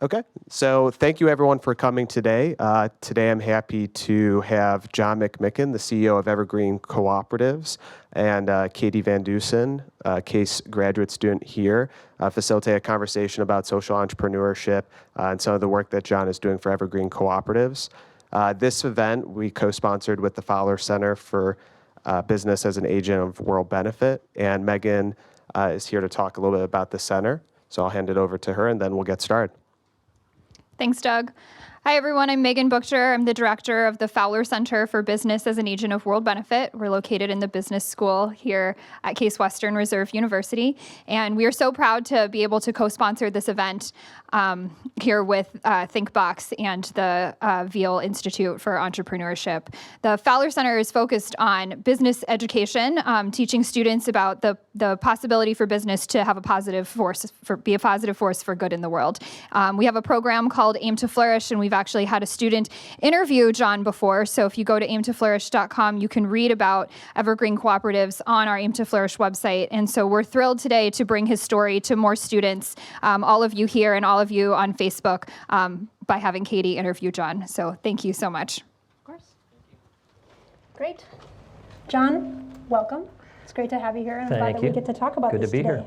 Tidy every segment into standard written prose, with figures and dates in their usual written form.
Okay, so thank you everyone for coming today. Today I'm happy to have John McMicken, the CEO of Evergreen Cooperatives, and Katie Van Dusen, CASE graduate student here, facilitate a conversation about social entrepreneurship and some of the work that John is doing for Evergreen Cooperatives. This event we co-sponsored with the Fowler Center for Business as an Agent of World Benefit, and Megan is here to talk a little bit about the center. So I'll hand it over to her and then we'll get started. Thanks, Doug. Hi, everyone. I'm Megan Buchter. I'm the director of the Fowler Center for Business as an Agent of World Benefit. We're located in the business school here at Case Western Reserve University. And we are so proud to be able to co-sponsor this event here with ThinkBox and the Veale Institute for Entrepreneurship. The Fowler Center is focused on business education, teaching students about the possibility for business to have a positive force, be a positive force for good in the world. We have a program called Aim to Flourish, and we've actually had a student interview John before. So if you go to aimtoflourish.com, you can read about Evergreen Cooperatives on our Aim to Flourish website. And so we're thrilled today to bring his story to more students, all of you here and all of you on Facebook, by having Katie interview John. So thank you so much. Of course. Great. John, welcome. It's great to have you here. I'm glad that we get to talk about this today. Good to be here.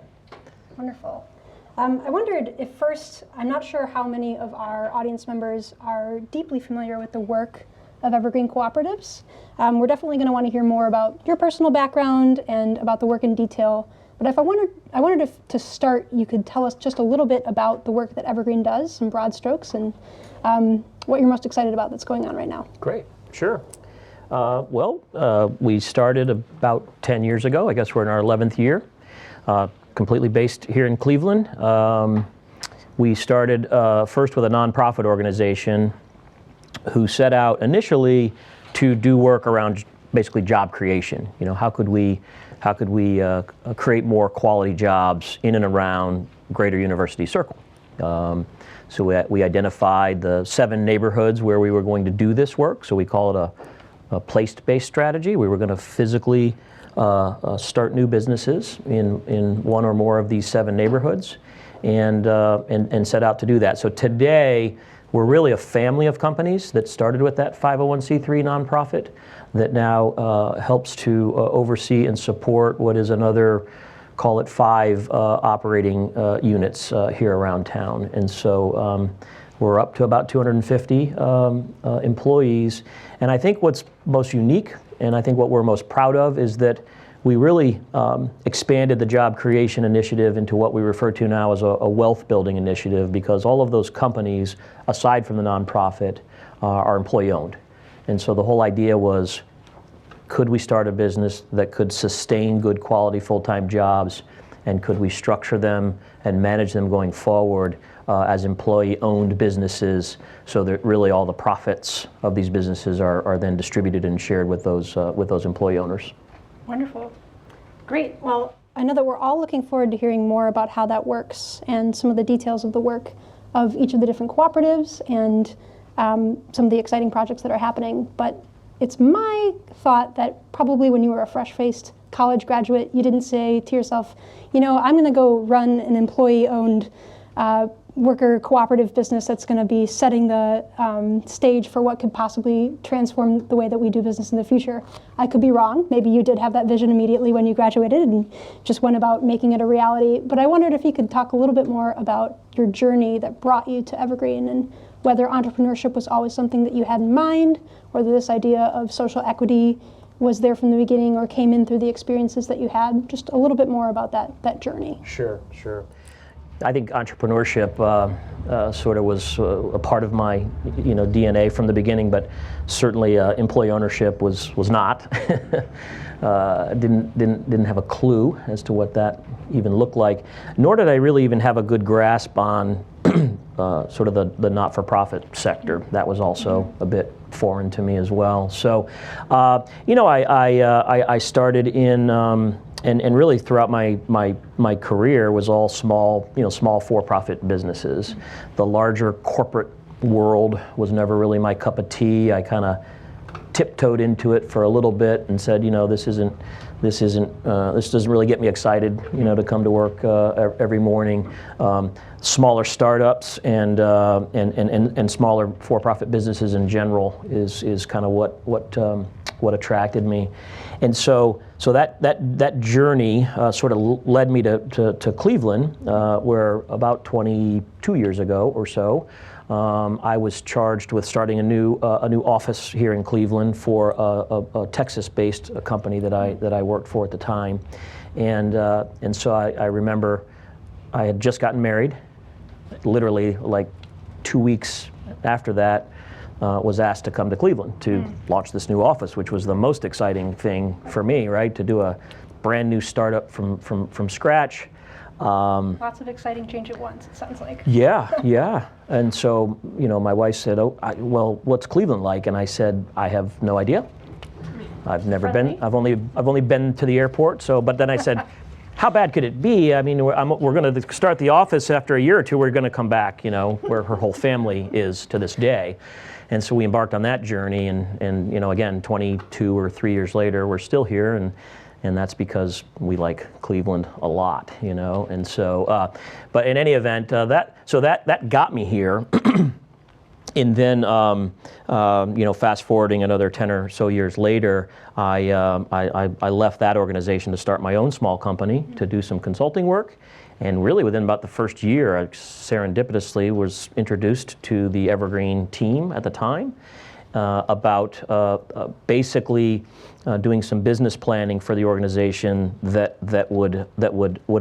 Wonderful. I wondered if first, I'm not sure how many of our audience members are deeply familiar with the work of Evergreen Cooperatives. We're definitely going to want to hear more about your personal background and about the work in detail. But if I wondered if to start, you could tell us just a little bit about the work that Evergreen does, some broad strokes, and what you're most excited about that's going on right now. Great, sure. We started about 10 years ago. I guess we're in our 11th year. Completely based here in Cleveland. We started first with a nonprofit organization who set out initially to do work around basically job creation. You know, how could we create more quality jobs in and around Greater University Circle? So we identified the 7 neighborhoods where we were going to do this work. So we call it a place-based strategy. We were going to physically start new businesses in one or more of these 7 neighborhoods, and set out to do that. So today, we're really a family of companies that started with that 501c3 nonprofit that now helps to oversee and support what is another, call it 5 operating units here around town. And so we're up to about 250 employees. And I think what's most unique, and I think what we're most proud of, is that we really expanded the job creation initiative into what we refer to now as a wealth building initiative, because all of those companies, aside from the nonprofit, are employee owned. And so the whole idea was, could we start a business that could sustain good quality full-time jobs, and could we structure them and manage them going forward as employee-owned businesses, so that really all the profits of these businesses are then distributed and shared with those employee owners. Wonderful. Great. Well, I know that we're all looking forward to hearing more about how that works and some of the details of the work of each of the different cooperatives and some of the exciting projects that are happening. But it's my thought that probably when you were a fresh-faced college graduate, you didn't say to yourself, you know, I'm going to go run an employee-owned worker cooperative business that's going to be setting the stage for what could possibly transform the way that we do business in the future. I could be wrong. Maybe you did have that vision immediately when you graduated and just went about making it a reality. But I wondered if you could talk a little bit more about your journey that brought you to Evergreen, and whether entrepreneurship was always something that you had in mind, whether this idea of social equity was there from the beginning or came in through the experiences that you had. Just a little bit more about that journey. Sure. I think entrepreneurship sort of was a part of my DNA from the beginning, but certainly employee ownership was not. Didn't have a clue as to what that even looked like, nor did I really even have a good grasp on sort of the not-for-profit sector. That was also a bit foreign to me as well. So, I started in. And really throughout my career was all small for-profit businesses. The larger corporate world was never really my cup of tea. I kind of tiptoed into it for a little bit and said, this doesn't really get me excited, to come to work every morning. Smaller startups and smaller for-profit businesses in general is kind of what attracted me, and so that journey sort of led me to Cleveland, where about 22 years ago or so, I was charged with starting a new office here in Cleveland for a Texas-based company that I worked for at the time, and so I remember I had just gotten married. Literally, like 2 weeks after that, was asked to come to Cleveland to launch this new office, which was the most exciting thing for me, right? To do a brand new startup from scratch. Lots of exciting change at once, it sounds like. Yeah. And so, my wife said, well, what's Cleveland like? And I said, I have no idea. I've never been. I've only been to the airport. But then I said, how bad could it be? I mean, we're going to start the office after a year or two. We're going to come back, where her whole family is to this day. And so we embarked on that journey. And again, 22 or 3 years later, we're still here. And that's because we like Cleveland a lot, And so, but in any event, that got me here. And then, fast forwarding another 10 or so years later, I left that organization to start my own small company to do some consulting work. And really within about the first year, I serendipitously was introduced to the Evergreen team at the time about basically doing some business planning for the organization that would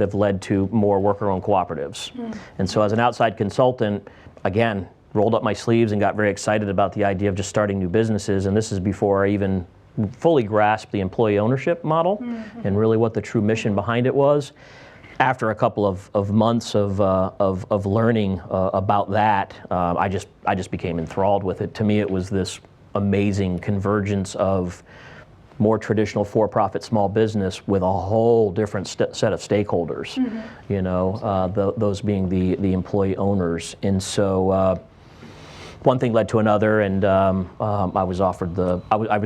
have led to more worker-owned cooperatives. And so as an outside consultant, again, rolled up my sleeves and got very excited about the idea of just starting new businesses. And this is before I even fully grasped the employee ownership model and really what the true mission behind it was. After a couple of months of learning about that, I just became enthralled with it. To me, it was this amazing convergence of more traditional for-profit small business with a whole different set of stakeholders. Those being the employee owners. And so one thing led to another, and I was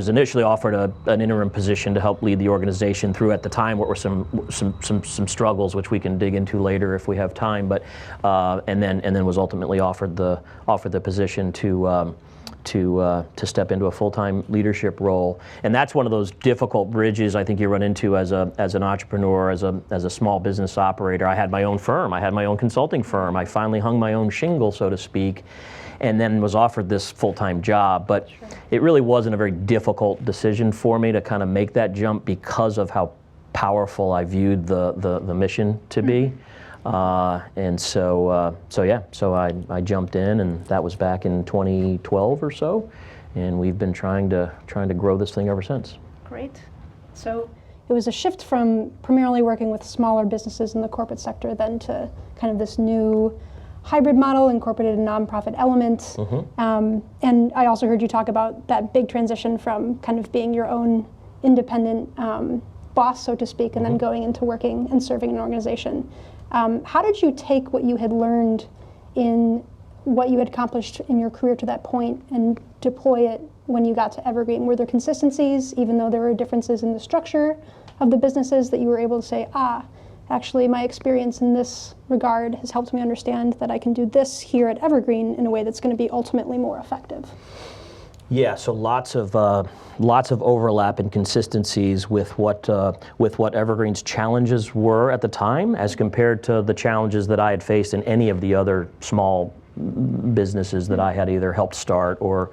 initially offered an interim position to help lead the organization through, at the time, what were some struggles, which we can dig into later if we have time. But and then was ultimately offered the position to step into a full-time leadership role. And that's one of those difficult bridges I think you run into as an entrepreneur, as a small business operator. I had my own firm, I had my own consulting firm. I finally hung my own shingle, so to speak, and then was offered this full-time job. But it really wasn't a very difficult decision for me to kind of make that jump because of how powerful I viewed the mission to be. And so I jumped in, and that was back in 2012 or so, and we've been trying to grow this thing ever since. Great. So it was a shift from primarily working with smaller businesses in the corporate sector then to kind of this new hybrid model, incorporated a nonprofit element. And I also heard you talk about that big transition from kind of being your own independent boss, so to speak, and then going into working and serving an organization. How did you take what you had learned in what you had accomplished in your career to that point and deploy it when you got to Evergreen? Were there consistencies, even though there were differences in the structure of the businesses, that you were able to say, actually my experience in this regard has helped me understand that I can do this here at Evergreen in a way that's going to be ultimately more effective? Yeah, so lots of overlap and consistencies with what Evergreen's challenges were at the time, as compared to the challenges that I had faced in any of the other small businesses that I had either helped start or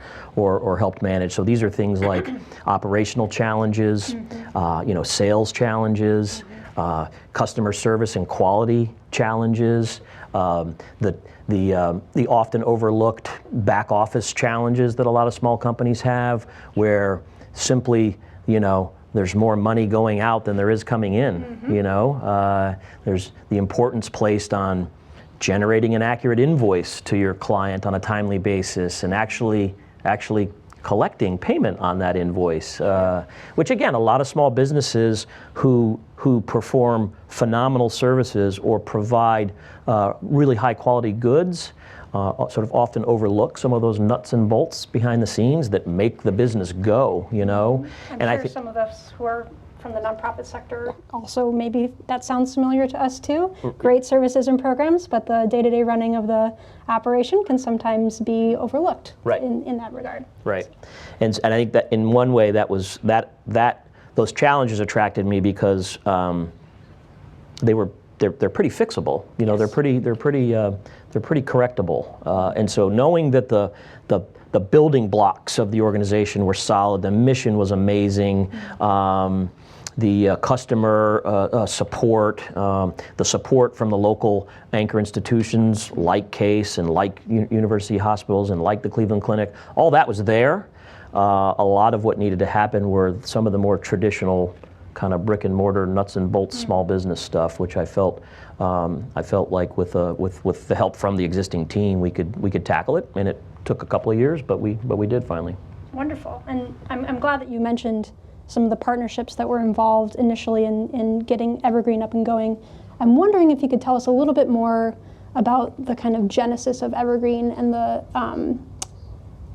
helped manage. So these are things like operational challenges, sales challenges, customer service and quality challenges, the often overlooked back office challenges that a lot of small companies have, where simply, there's more money going out than there is coming in. There's the importance placed on generating an accurate invoice to your client on a timely basis, and actually collecting payment on that invoice, which again, a lot of small businesses who perform phenomenal services or provide really high quality goods sort of often overlook some of those nuts and bolts behind the scenes that make the business go, you know. I'm sure some of us who are from the nonprofit sector also, maybe that sounds familiar to us too. Great services and programs, but the day-to-day running of the operation can sometimes be overlooked in that regard. Right. And I think that in one way that was those challenges attracted me because they're pretty fixable. You know, they're pretty correctable. And so knowing that the building blocks of the organization were solid, the mission was amazing, the customer support, the support from the local anchor institutions like Case and like university hospitals and like the Cleveland Clinic, all that was there. A lot of what needed to happen were some of the more traditional kind of brick and mortar nuts and bolts small business stuff, which I felt like with the help from the existing team we could tackle it, and it took a couple of years, but we did finally. Wonderful, and I'm glad that you mentioned some of the partnerships that were involved initially in getting Evergreen up and going. I'm wondering if you could tell us a little bit more about the kind of genesis of Evergreen and the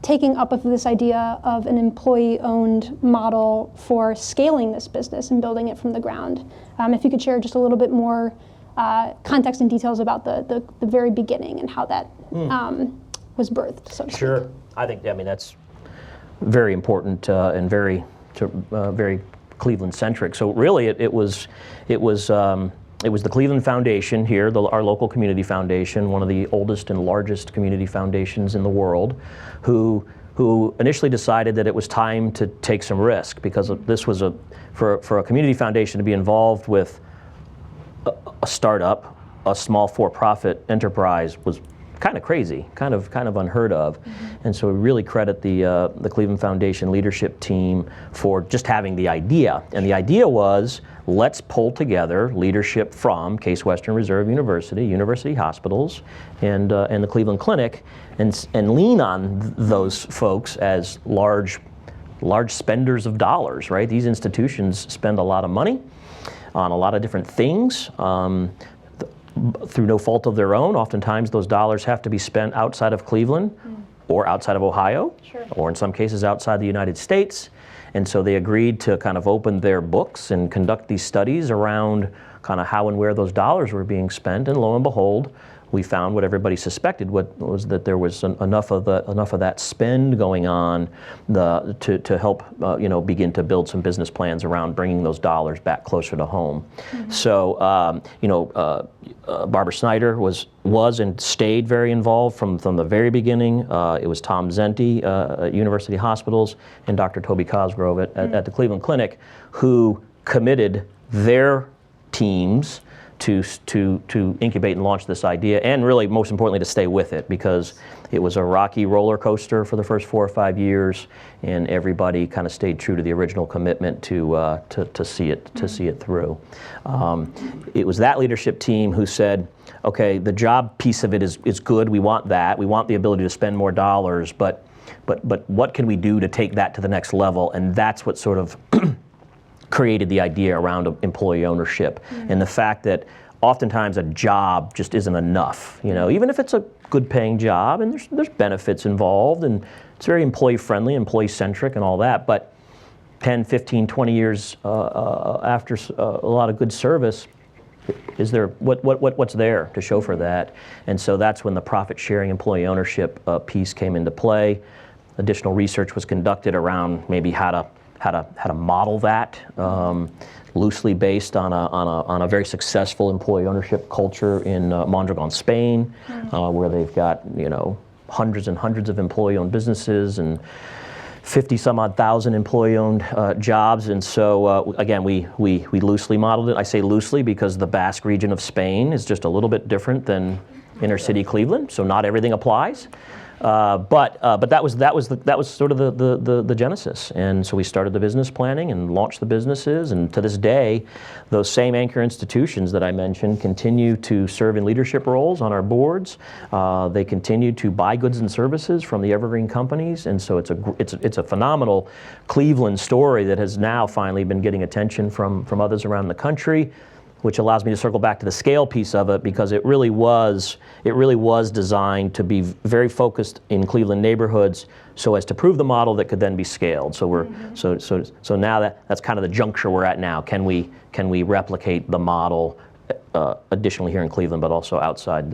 taking up of this idea of an employee-owned model for scaling this business and building it from the ground. If you could share just a little bit more context and details about the very beginning and how that was birthed, so to speak. Sure. I mean, that's very important and very Cleveland-centric. So really, it was the Cleveland Foundation here, our local community foundation, one of the oldest and largest community foundations in the world, who initially decided that it was time to take some risk, because this was for a community foundation to be involved with a startup, a small for-profit enterprise, was kind of crazy, kind of unheard of. And so we really credit the Cleveland Foundation leadership team for just having the idea. And the idea was, let's pull together leadership from Case Western Reserve University, university hospitals, and the Cleveland Clinic, and lean on those folks as large spenders of dollars, right? These institutions spend a lot of money on a lot of different things. Through no fault of their own, oftentimes those dollars have to be spent outside of Cleveland or outside of Ohio, or in some cases outside the United States. And so they agreed to kind of open their books and conduct these studies around kind of how and where those dollars were being spent. And lo and behold, we found what everybody suspected was that there was enough of that spend going on to help begin to build some business plans around bringing those dollars back closer to home. So Barbara Snyder was and stayed very involved from the very beginning. It was Tom Zenti at University Hospitals and Dr. Toby Cosgrove at the Cleveland Clinic who committed their teams to incubate and launch this idea, and really, most importantly, to stay with it, because it was a rocky roller coaster for the first 4 or 5 years, and everybody kind of stayed true to the original commitment to see it through. It was that leadership team who said, okay, the job piece of it is good. We want that. We want the ability to spend more dollars, but what can we do to take that to the next level? And that's what sort of created the idea around employee ownership and the fact that oftentimes a job just isn't enough. You know, even if it's a good paying job and there's benefits involved and it's very employee friendly, employee centric and all that, but 10, 15, 20 years after a lot of good service, is there what's there to show for that? And so that's when the profit sharing employee ownership piece came into play. Additional research was conducted around maybe how to model that, loosely based on a very successful employee ownership culture in Mondragon, Spain, where they've got hundreds and hundreds of employee-owned businesses and 50-some-odd thousand employee-owned jobs. And so again, we loosely modeled it. I say loosely because the Basque region of Spain is just a little bit different than inner city Cleveland, so not everything applies. But that was sort of the genesis, and so we started the business planning and launched the businesses, and to this day, those same anchor institutions that I mentioned continue to serve in leadership roles on our boards. They continue to buy goods and services from the Evergreen companies, and so it's a phenomenal Cleveland story that has now finally been getting attention from others around the country. which allows me to circle back to the scale piece of it, because it really was designed to be very focused in Cleveland neighborhoods so as to prove the model that could then be scaled. So we're so now that's kind of the juncture we're at now. Can we replicate the model additionally here in Cleveland, but also outside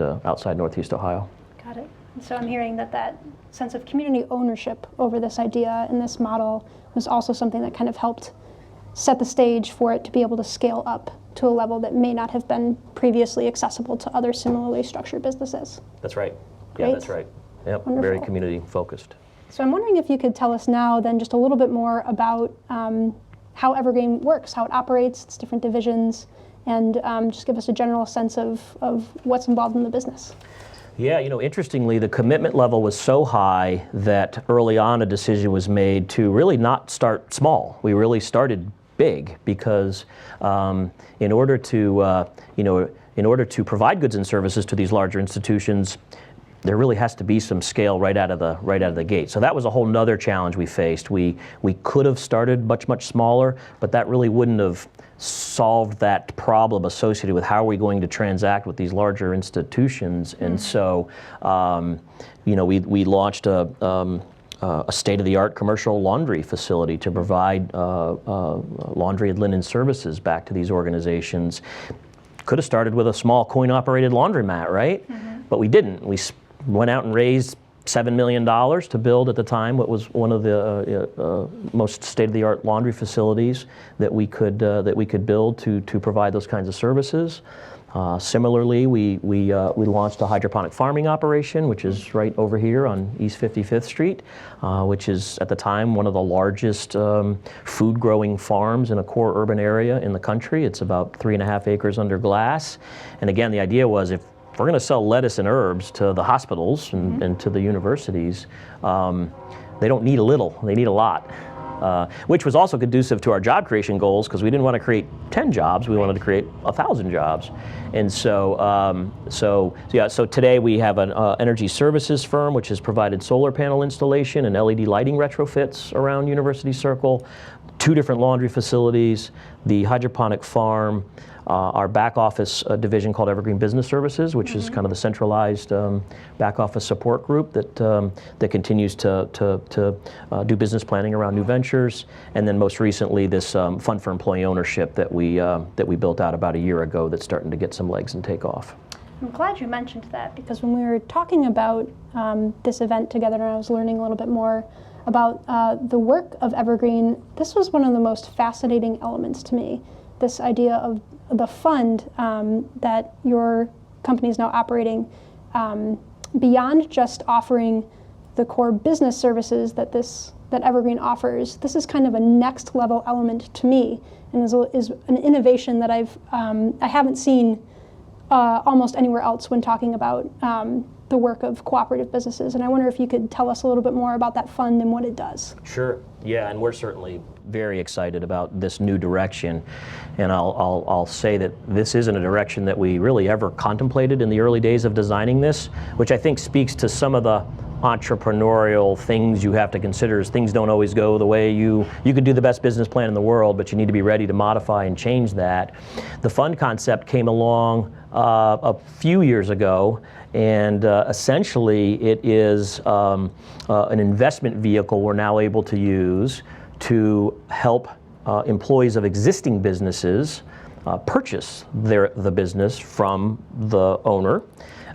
Northeast Ohio? Got it. So I'm hearing that sense of community ownership over this idea and this model was also something that kind of helped set the stage for it to be able to scale up to a level that may not have been previously accessible to other similarly structured businesses. That's right. Great. Yeah, that's right. Yep, Wonderful. very community focused. So I'm wondering if you could tell us now then just a little bit more about how Evergreen works, how it operates, its different divisions, and just give us a general sense of what's involved in the business. Yeah, interestingly, the commitment level was so high that early on a decision was made to really not start small. We really started big because in order to provide goods and services to these larger institutions, there really has to be some scale right out of the gate. So that was a whole nother challenge we faced. We could have started much smaller, but that really wouldn't have solved that problem associated with how are we going to transact with these larger institutions. And so we launched a state-of-the-art commercial laundry facility to provide laundry and linen services back to these organizations. Could have started with a small coin-operated laundromat, right? But we didn't. We went out and raised $7 million to build at the time what was one of the most state-of-the-art laundry facilities that we could build to provide those kinds of services. Similarly, we launched a hydroponic farming operation, which is right over here on East 55th Street, which is at the time one of the largest food-growing farms in a core urban area in the country. It's about 3.5 acres under glass. And again, the idea was if we're going to sell lettuce and herbs to the hospitals and to the universities, they don't need a little, they need a lot. Which was also conducive to our job creation goals because we didn't want to create 10 jobs, we wanted to create 1,000 jobs. And so today we have an energy services firm which has provided solar panel installation and LED lighting retrofits around University Circle, 2 different laundry facilities, the hydroponic farm, our back office division called Evergreen Business Services, which is kind of the centralized back office support group that continues to do business planning around new ventures, and then most recently this fund for employee ownership that we built out about a year ago that's starting to get some legs and take off. I'm glad you mentioned that because when we were talking about this event together and I was learning a little bit more about the work of Evergreen, this was one of the most fascinating elements to me, this idea of the fund that your company is now operating, beyond just offering the core business services that Evergreen offers, this is kind of a next level element to me, and is an innovation that I haven't seen almost anywhere else when talking about the work of cooperative businesses. And I wonder if you could tell us a little bit more about that fund and what it does. Sure. Yeah, and we're certainly very excited about this new direction. And I'll say that this isn't a direction that we really ever contemplated in the early days of designing this, which I think speaks to some of the entrepreneurial things you have to consider. As things don't always go the way you could do the best business plan in the world, but you need to be ready to modify and change that. The fund concept came along a few years ago, and essentially it is an investment vehicle we're now able to use to help employees of existing businesses purchase the business from the owner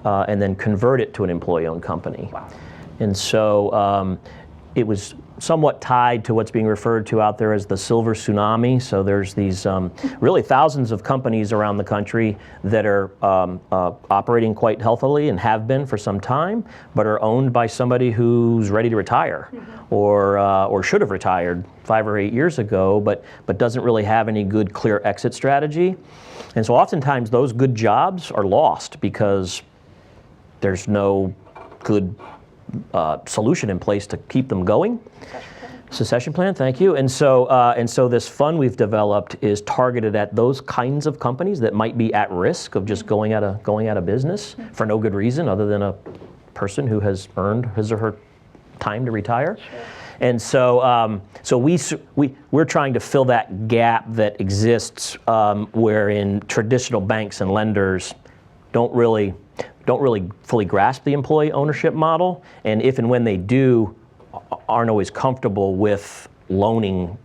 and then convert it to an employee-owned company. Wow. And so it was somewhat tied to what's being referred to out there as the silver tsunami. So there's these really thousands of companies around the country that are operating quite healthily and have been for some time, but are owned by somebody who's ready to retire or should have retired 5 or 8 years ago, but doesn't really have any good, clear exit strategy. And so oftentimes those good jobs are lost because there's no good solution in place to keep them going. Succession plan, thank you. And so this fund we've developed is targeted at those kinds of companies that might be at risk of just going out of business for no good reason other than a person who has earned his or her time to retire. Sure. And so, we're trying to fill that gap that exists wherein traditional banks and lenders don't really fully grasp the employee ownership model, and if and when they do, aren't always comfortable with loaning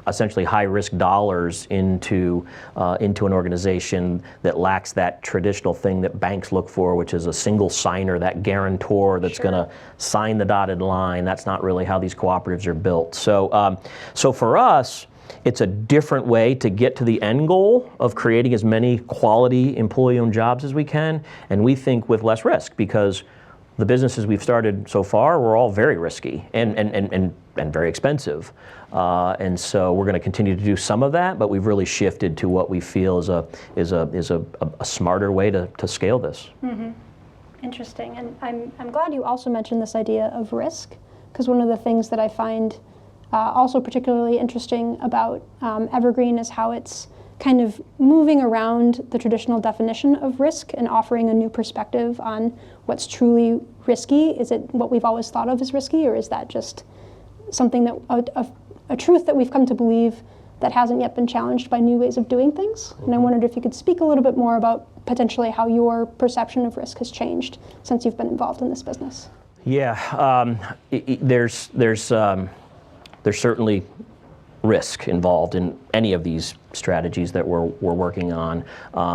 essentially high-risk dollars into an organization that lacks that traditional thing that banks look for, which is a single signer, that guarantor that's going to sign the dotted line. That's not really how these cooperatives are built. So, so for us, it's a different way to get to the end goal of creating as many quality employee-owned jobs as we can, and we think with less risk, because the businesses we've started so far were all very risky and very expensive. And so we're going to continue to do some of that, but we've really shifted to what we feel is a smarter way to scale this. Mm-hmm. Interesting. And I'm glad you also mentioned this idea of risk, because one of the things that I find also particularly interesting about Evergreen is how it's kind of moving around the traditional definition of risk and offering a new perspective on what's truly risky. Is it what we've always thought of as risky, or is that just something that a truth that we've come to believe that hasn't yet been challenged by new ways of doing things? And I wondered if you could speak a little bit more about potentially how your perception of risk has changed since you've been involved in this business. Yeah, there's certainly risk involved in any of these strategies that we're working on.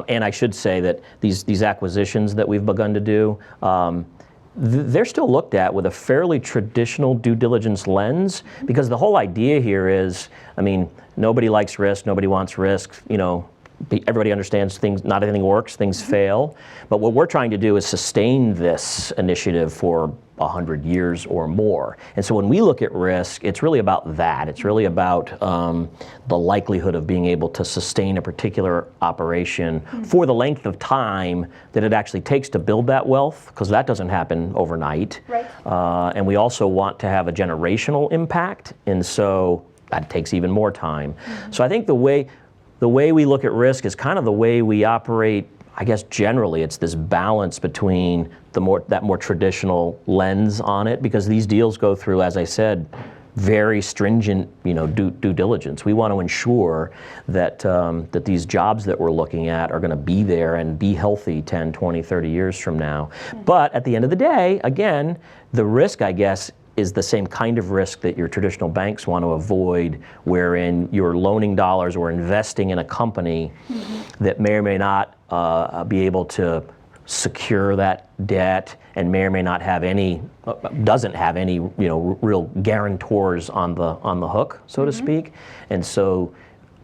And I should say that these acquisitions that we've begun to do, they're still looked at with a fairly traditional due diligence lens, because the whole idea here is, I mean, nobody likes risk, nobody wants risk, you know, everybody understands things, not everything works, things fail. But what we're trying to do is sustain this initiative for 100 years or more. And so when we look at risk, it's really about that. It's really about the likelihood of being able to sustain a particular operation for the length of time that it actually takes to build that wealth, because that doesn't happen overnight. Right. And we also want to have a generational impact, and so that takes even more time. So I think the way we look at risk is kind of the way we operate. I guess generally it's this balance between that more traditional lens on it, because these deals go through, as I said, very stringent, due diligence. We want to ensure that that these jobs that we're looking at are going to be there and be healthy 10, 20, 30 years from now. But at the end of the day, again, the risk, I guess, is the same kind of risk that your traditional banks want to avoid, wherein you're loaning dollars or investing in a company that may or may not be able to secure that debt, and may or may not have any, doesn't have any, real guarantors on the hook, so to speak. And so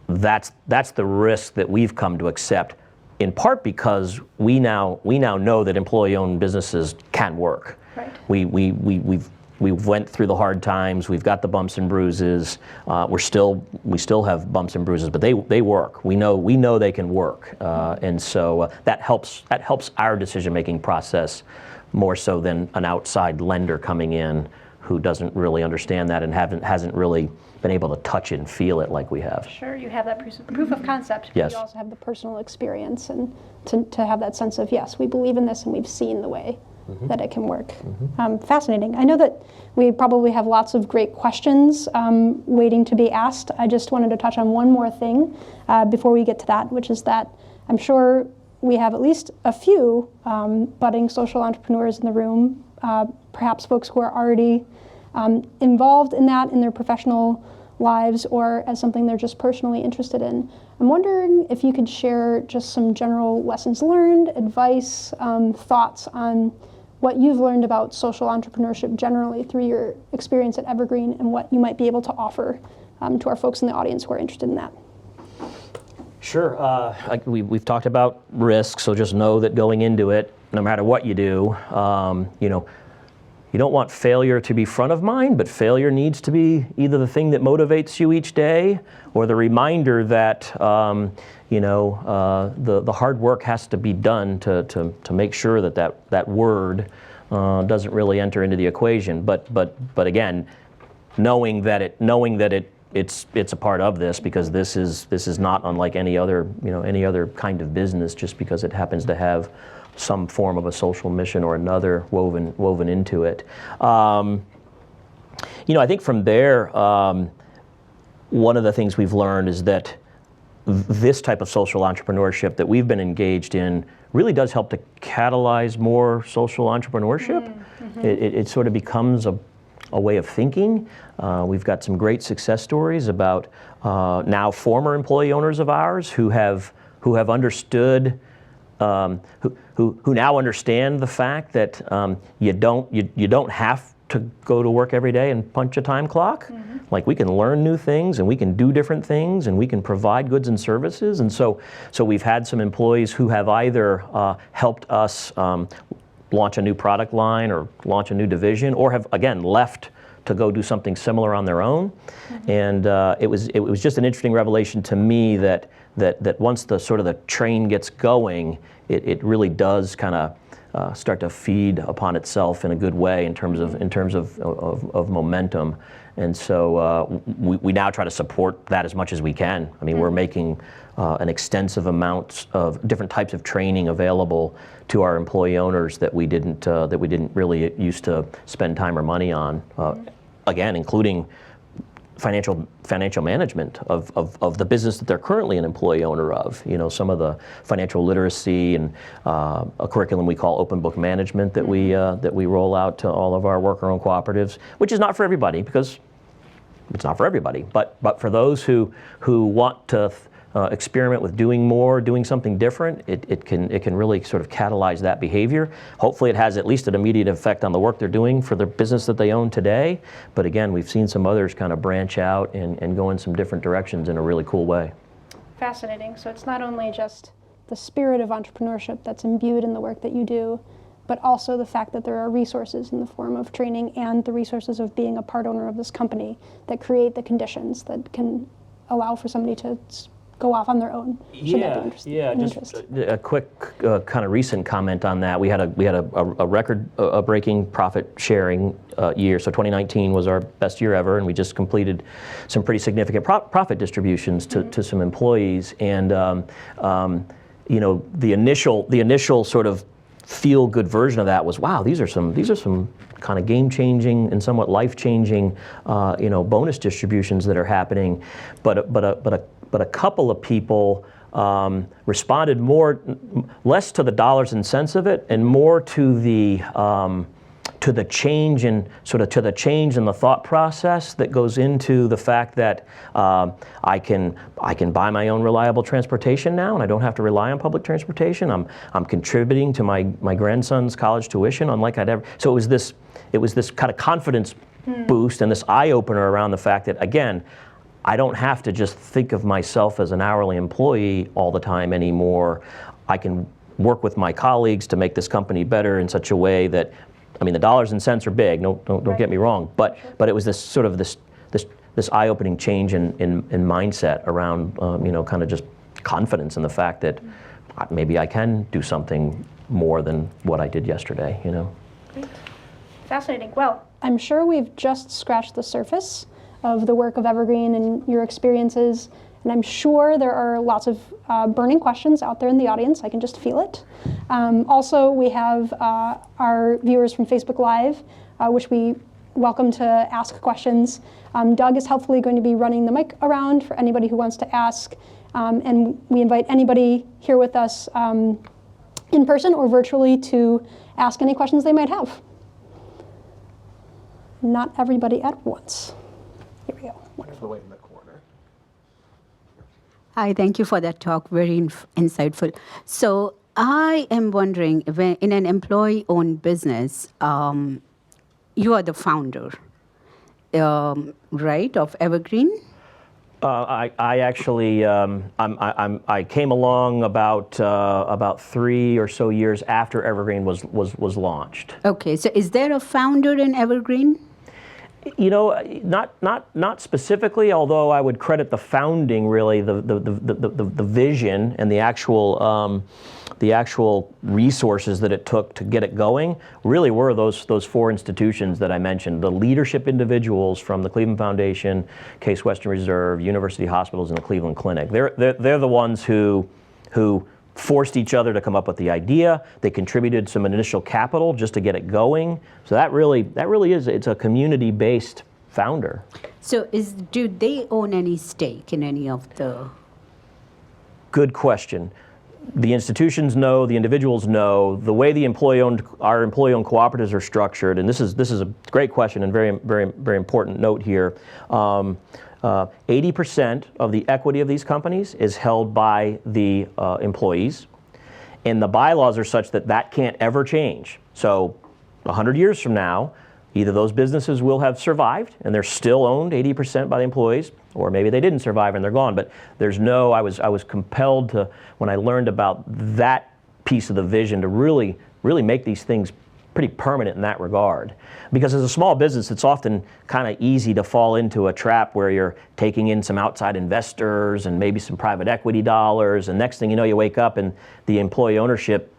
that's the risk that we've come to accept, in part because we now know that employee-owned businesses can work. Right. We've went through the hard times. We've got the bumps and bruises. We still have bumps and bruises, but they work. We know they can work, and so that helps our decision-making process more so than an outside lender coming in who doesn't really understand that and hasn't really been able to touch it and feel it like we have. Sure, you have that proof of concept, but yes. You also have the personal experience, and to have that sense of, yes, we believe in this and we've seen the way that it can work. Fascinating. I know that we probably have lots of great questions waiting to be asked. I just wanted to touch on one more thing before we get to that, which is that I'm sure we have at least a few budding social entrepreneurs in the room, perhaps folks who are already involved in that in their professional lives or as something they're just personally interested in. I'm wondering if you could share just some general lessons learned, advice, thoughts on what you've learned about social entrepreneurship generally through your experience at Evergreen, and what you might be able to offer to our folks in the audience who are interested in that. Sure. We've talked about risk, so just know that going into it, no matter what you do, you don't want failure to be front of mind, but failure needs to be either the thing that motivates you each day, or the reminder that the hard work has to be done to make sure that word doesn't really enter into the equation. But again, knowing that it's a part of this, because this is not unlike any other kind of business, just because it happens to have some form of a social mission or another woven into it. I think from there, one of the things we've learned is that this type of social entrepreneurship that we've been engaged in really does help to catalyze more social entrepreneurship. Mm-hmm. It sort of becomes a way of thinking. We've got some great success stories about now former employee owners of ours who have understood, who now understand the fact that you don't have to go to work every day and punch a time clock. Mm-hmm. Like, we can learn new things and we can do different things and we can provide goods and services. And so we've had some employees who have either helped us launch a new product line or launch a new division, or have, again, left to go do something similar on their own. Mm-hmm. And it was just an interesting revelation to me that once the sort of the train gets going, it really does kind of start to feed upon itself in a good way in terms of momentum. And so we now try to support that as much as we can. I mean, we're making an extensive amount of different types of training available to our employee owners that we didn't really used to spend time or money on. Again, including financial management of the business that they're currently an employee owner of. Some of the financial literacy and a curriculum we call open book management that we roll out to all of our worker-owned cooperatives, which is not for everybody, because it's not for everybody, but for those who want to experiment with doing more, doing something different, it can really sort of catalyze that behavior. Hopefully it has at least an immediate effect on the work they're doing for the business that they own today. But again, we've seen some others kind of branch out and go in some different directions in a really cool way. Fascinating. So it's not only just the spirit of entrepreneurship that's imbued in the work that you do, but also the fact that there are resources in the form of training and the resources of being a part owner of this company that create the conditions that can allow for somebody to go off on their own. Just a quick kind of recent comment on that. We had a record-breaking profit sharing year. So 2019 was our best year ever, and we just completed some pretty significant profit distributions to some employees. And the initial sort of feel-good version of that was, wow, these are some kind of game-changing and somewhat life-changing bonus distributions that are happening. But a couple of people responded less to the dollars and cents of it, and more to the change in the thought process that goes into the fact that I can buy my own reliable transportation now, and I don't have to rely on public transportation. I'm contributing to my grandson's college tuition, unlike I'd ever. So it was this kind of confidence boost and this eye opener around the fact that, again, I don't have to just think of myself as an hourly employee all the time anymore. I can work with my colleagues to make this company better in such a way that, I mean, the dollars and cents are big. Don't get me wrong. But it was this sort of this eye-opening change in mindset around kind of just confidence in the fact that maybe I can do something more than what I did yesterday. Great. Fascinating. Well, I'm sure we've just scratched the surface of the work of Evergreen and your experiences. And I'm sure there are lots of burning questions out there in the audience. I can just feel it. Also, we have our viewers from Facebook Live, which we welcome to ask questions. Doug is helpfully going to be running the mic around for anybody who wants to ask. And we invite anybody here with us in person or virtually to ask any questions they might have. Not everybody at once. Here we go. Wonderful. Way in the corner. Hi, thank you for that talk. Very insightful. So I am wondering, when in an employee-owned business, you are the founder, right, of Evergreen? I actually I came along about 3 or so years after Evergreen was launched. Okay, so is there a founder in Evergreen? Not specifically, although I would credit the founding, really, the vision and the actual resources that it took to get it going really were those 4 institutions that I mentioned. The leadership individuals from the Cleveland Foundation, Case Western Reserve, University Hospitals, and the Cleveland Clinic. They're the ones who forced each other to come up with the idea. They contributed some initial capital just to get it going. So that really is, it's a community-based founder. So do they own any stake in any of the? Good question. The institutions know, the individuals know. The way our employee-owned cooperatives are structured, and this is a great question and very important note here. 80% of the equity of these companies is held by the employees, and the bylaws are such that that can't ever change. So 100 years from now, either those businesses will have survived and they're still owned 80% by the employees, or maybe they didn't survive and they're gone. But I was compelled to, when I learned about that piece of the vision, to really make these things pretty permanent in that regard. Because as a small business, it's often kind of easy to fall into a trap where you're taking in some outside investors and maybe some private equity dollars, and next thing you know, you wake up and the employee ownership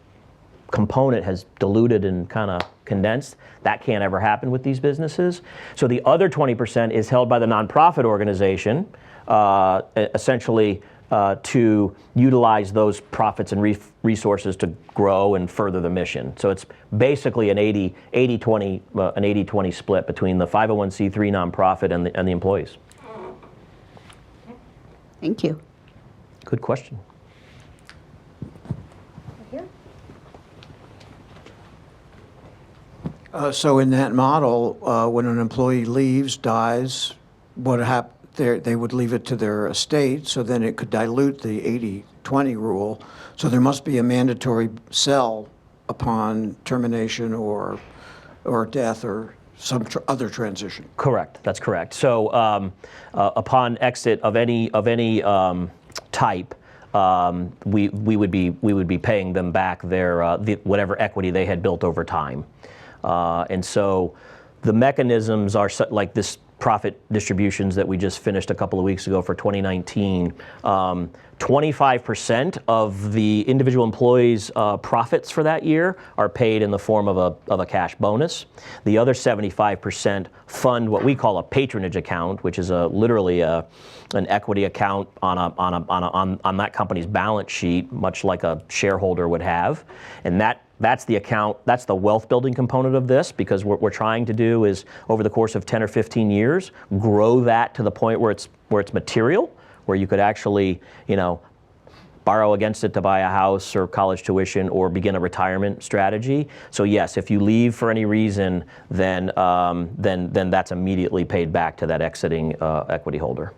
component has diluted and kind of condensed. That can't ever happen with these businesses. So the other 20% is held by the nonprofit organization, essentially to utilize those profits and resources to grow and further the mission. So it's basically an 80-20 split between the 501c3 nonprofit and the employees. Thank you. Good question. So in that model, when an employee leaves, dies, they would leave it to their estate, so then it could dilute the 80-20 rule. So there must be a mandatory sell upon termination or death or some other transition. Correct. That's correct. So upon exit of any type, we would be paying them back their whatever equity they had built over time. And so the mechanisms are like this profit distributions that we just finished a couple of weeks ago for 2019. 25% of the individual employees' profits for that year are paid in the form of a cash bonus. The other 75% fund what we call a patronage account, which is literally an equity account on that company's balance sheet, much like a shareholder would have, and that's the account, that's the wealth building component of this, because what we're trying to do is, over the course of 10 or 15 years, grow that to the point where it's material, where you could actually, borrow against it to buy a house or college tuition or begin a retirement strategy. So yes, if you leave for any reason, then that's immediately paid back to that exiting equity holder.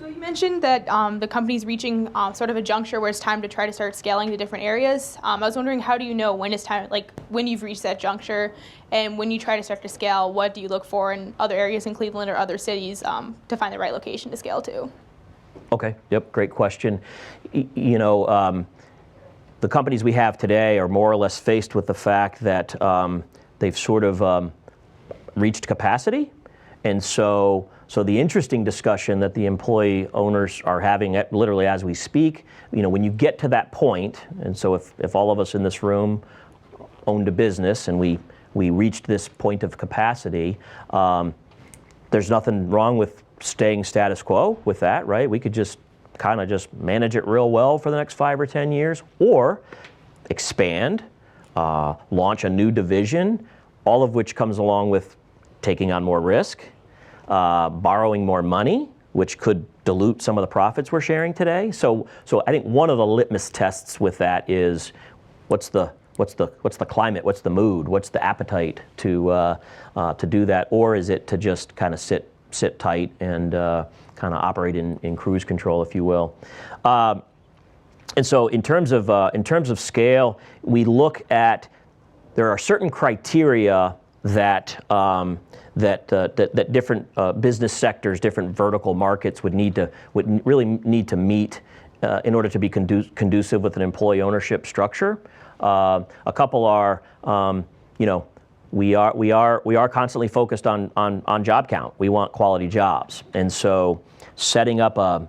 You mentioned that the company's reaching sort of a juncture where it's time to try to start scaling to different areas. I was wondering, how do you know when it's time, like when you've reached that juncture, and when you try to start to scale, what do you look for in other areas in Cleveland or other cities to find the right location to scale to? Okay, yep, great question. The companies we have today are more or less faced with the fact that they've sort of reached capacity. And so the interesting discussion that the employee owners are having literally as we speak, when you get to that point, and so if all of us in this room owned a business and we reached this point of capacity, there's nothing wrong with staying status quo with that, right? We could just kind of just manage it real well for the next 5 or 10 years, or expand, launch a new division, all of which comes along with taking on more risk, borrowing more money, which could dilute some of the profits we're sharing today. So I think one of the litmus tests with that is what's the climate, what's the mood, what's the appetite to do that, or is it to just kind of sit tight and kind of operate in cruise control, if you will. And so in terms of scale, we look at, there are certain criteria that different business sectors, different vertical markets would really need to meet in order to be conducive with an employee ownership structure. A couple are, we are constantly focused on job count. We want quality jobs, and so setting up a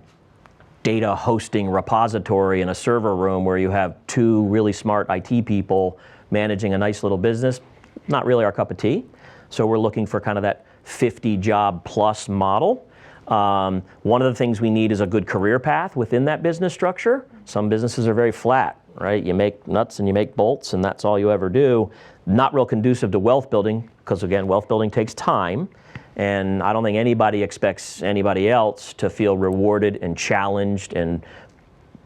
data hosting repository in a server room where you have 2 really smart IT people managing a nice little business, not really our cup of tea. So we're looking for kind of that 50 job plus model. One of the things we need is a good career path within that business structure. Some businesses are very flat. right? You make nuts and you make bolts, and that's all you ever do. Not real conducive to wealth building, because again, wealth building takes time. And I don't think anybody expects anybody else to feel rewarded and challenged and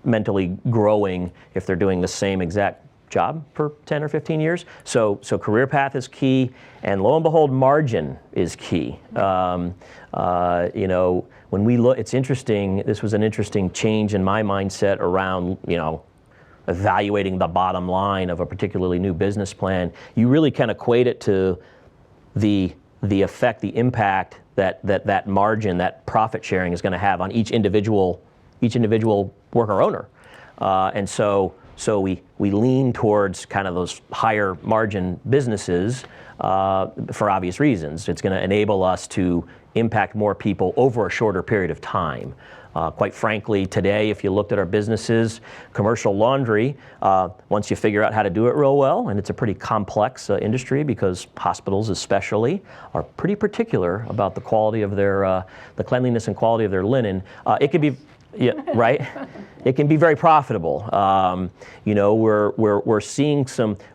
mentally growing if they're doing the same exact job for 10 or 15 years. So career path is key, and lo and behold, margin is key. When we look, it's interesting, this was an interesting change in my mindset around, evaluating the bottom line of a particularly new business plan. You really can equate it to the effect, the impact that margin, that profit sharing is going to have on each individual worker owner. And so we lean towards kind of those higher margin businesses for obvious reasons. It's going to enable us to impact more people over a shorter period of time. Quite frankly, today, if you looked at our businesses, commercial laundry, once you figure out how to do it real well, and it's a pretty complex industry because hospitals especially are pretty particular about the quality of their, the cleanliness and quality of their linen, it can be, yeah, right? It can be very profitable. We're seeing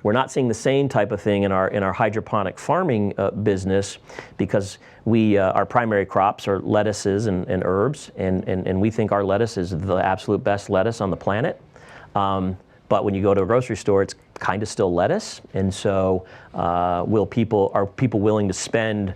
we're not seeing the same type of thing in our hydroponic farming business, because our primary crops are lettuces and herbs, and we think our lettuce is the absolute best lettuce on the planet. But when you go to a grocery store, it's kind of still lettuce, and so are people willing to spend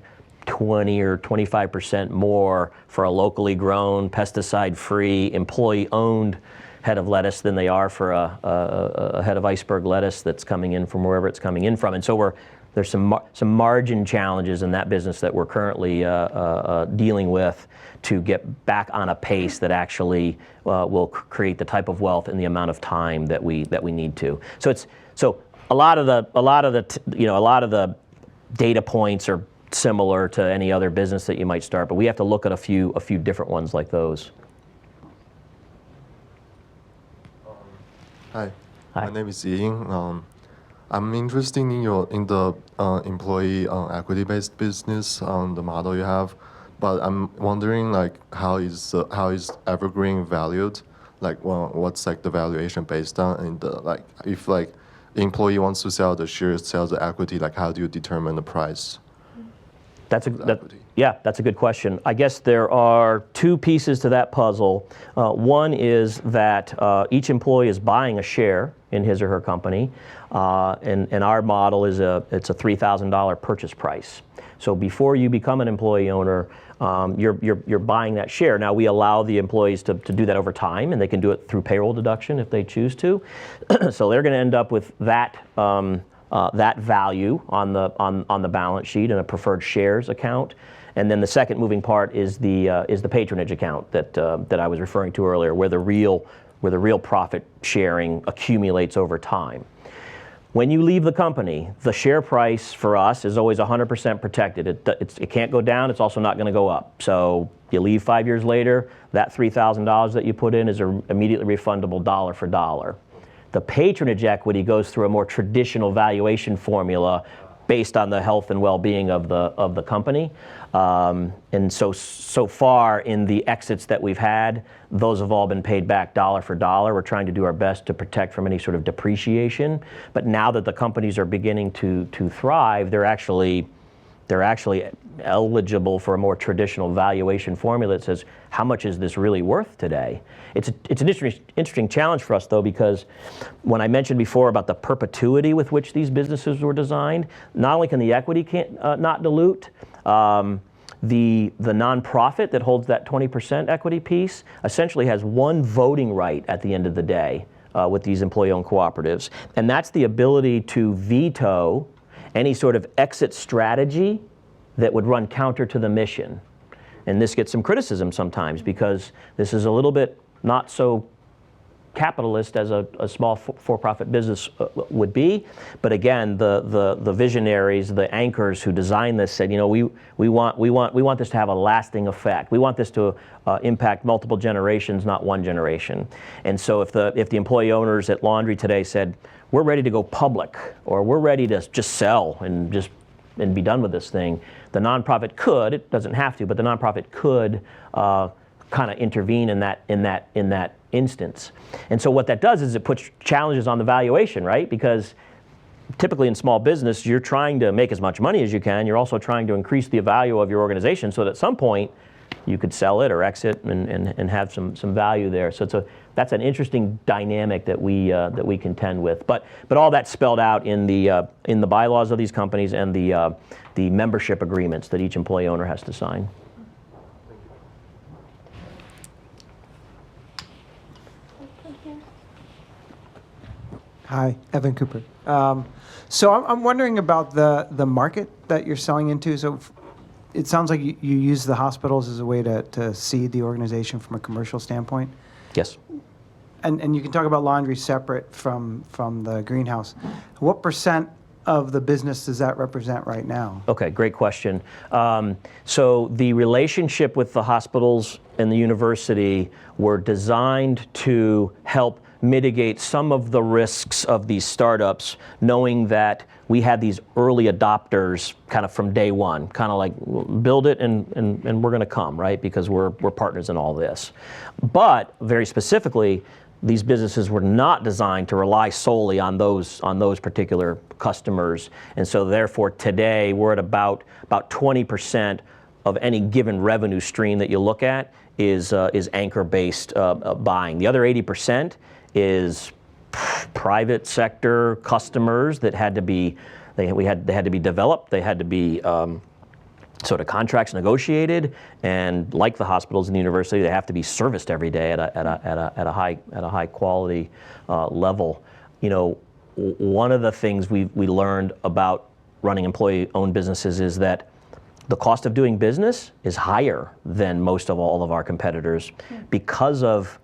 20 or 25% more for a locally grown, pesticide-free, employee-owned head of lettuce than they are for a head of iceberg lettuce that's coming in from wherever it's coming in from. And so there's some margin challenges in that business that we're currently dealing with to get back on a pace that actually will create the type of wealth in the amount of time that we need to. So a lot of the data points are similar to any other business that you might start, but we have to look at a few different ones like those. Hi, Hi. my name is Ying. I'm interested in the employee equity-based business, the model you have, but I'm wondering how is Evergreen valued? What's the valuation based on? And if the employee wants to sell the shares, sell the equity, how do you determine the price? That's a good question. I guess there are two pieces to that puzzle. One is that each employee is buying a share in his or her company, and our model is it's a $3,000 purchase price. So before you become an employee owner, you're buying that share. Now we allow the employees to do that over time, and they can do it through payroll deduction if they choose to. So they're going to end up with that value on the balance sheet in a preferred shares account. And then the second moving part is the patronage account that I was referring to earlier, where the real profit sharing accumulates over time. When you leave the company, the share price for us is always 100% protected. It can't go down. It's also not going to go up. So you leave 5 years later, that $3,000 that you put in is immediately refundable dollar for dollar. The patronage equity goes through a more traditional valuation formula based on the health and well-being of the company. And so far in the exits that we've had, those have all been paid back dollar for dollar. We're trying to do our best to protect from any sort of depreciation. But now that the companies are beginning to thrive, they're actually eligible for a more traditional valuation formula that says, how much is this really worth today? It's an interesting challenge for us, though, because when I mentioned before about the perpetuity with which these businesses were designed, not only can the equity not dilute, the nonprofit that holds that 20% equity piece essentially has one voting right at the end of the day with these employee-owned cooperatives, and that's the ability to veto any sort of exit strategy that would run counter to the mission. And this gets some criticism sometimes because this is a little bit not so capitalist as a small for-profit business would be. But again, the visionaries, the anchors who designed this said, we want this to have a lasting effect. We want this to impact multiple generations, not one generation. And so if the employee owners at Laundry today said, we're ready to go public, or we're ready to just sell and be done with this thing, the nonprofit could, it doesn't have to, but the nonprofit could kind of intervene in that instance. And so what that does is it puts challenges on the valuation, right? Because typically in small business, you're trying to make as much money as you can. You're also trying to increase the value of your organization so that at some point you could sell it or exit and have some value there. So that's an interesting dynamic that we contend with. But all that's spelled out in the bylaws of these companies and the membership agreements that each employee owner has to sign. Hi, Evan Cooper. So I'm wondering about the market that you're selling into. So it sounds like you use the hospitals as a way to seed the organization from a commercial standpoint. Yes. And you can talk about laundry separate from the greenhouse. What % of the business does that represent right now? Okay, great question. So the relationship with the hospitals and the university were designed to help mitigate some of the risks of these startups, knowing that we had these early adopters kind of from day one, kind of like build it and we're going to come, right? Because we're partners in all this. But very specifically, these businesses were not designed to rely solely on those particular customers. And so therefore today we're at about 20% of any given revenue stream that you look at is anchor-based buying. The other 80% is private sector customers that had to be developed, they had to be sort of contracts negotiated, and like the hospitals and the university, they have to be serviced every day at a high quality level. You know, one of the things we learned about running employee-owned businesses is that the cost of doing business is higher than most of all of our competitors because of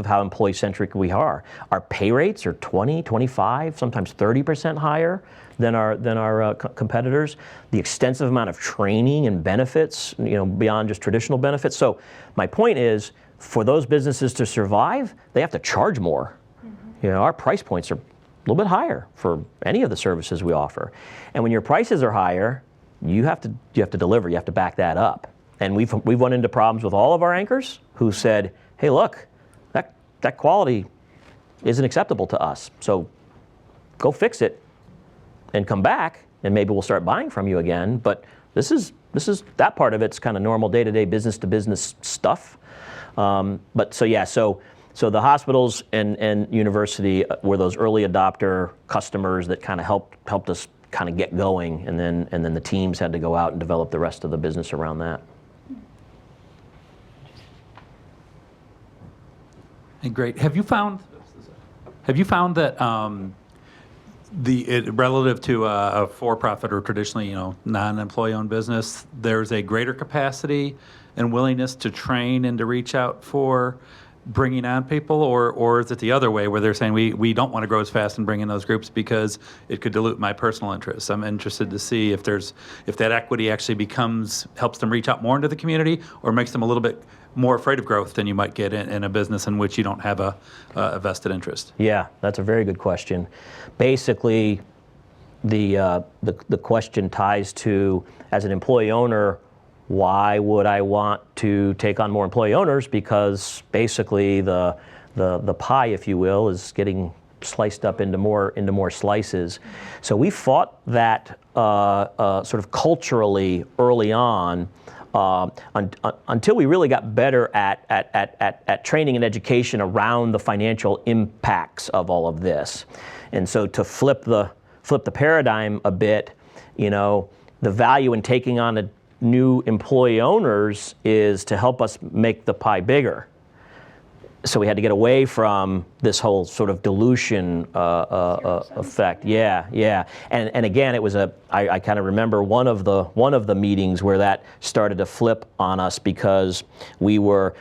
how employee-centric we are. Our pay rates are 20, 25, sometimes 30% higher than our competitors. The extensive amount of training and benefits, you know, beyond just traditional benefits. So my point is, for those businesses to survive, they have to charge more. You know, our price points are a little bit higher for any of the services we offer. And when your prices are higher, you have to deliver, you have to back that up. And we've run into problems with all of our anchors who said, hey, look, that quality isn't acceptable to us. So go fix it and come back, and maybe we'll start buying from you again. But this is that part of it's kind of normal day-to-day business-to-business stuff. So the hospitals and university were those early adopter customers that kind of helped us kind of get going, and then the teams had to go out and develop the rest of the business around that. Great. Have you found that relative to a for-profit or traditionally, you know, non-employee-owned business, there's a greater capacity and willingness to train and to reach out for bringing on people, or is it the other way where they're saying we don't want to grow as fast and bring in those groups because it could dilute my personal interests? I'm interested to see if that equity actually helps them reach out more into the community, or makes them a little bit more afraid of growth than you might get in a business in which you don't have a vested interest. Yeah, that's a very good question. Basically, the question ties to, as an employee owner, why would I want to take on more employee owners? Because basically the pie, if you will, is getting sliced up into more slices. So we fought that sort of culturally early on, until we really got better at training and education around the financial impacts of all of this. And so to flip the paradigm a bit, you know, the value in taking on a new employee owners is to help us make the pie bigger. So we had to get away from this whole sort of dilution effect. Yeah. And again, it was I kind of remember one of the meetings where that started to flip on us, because we were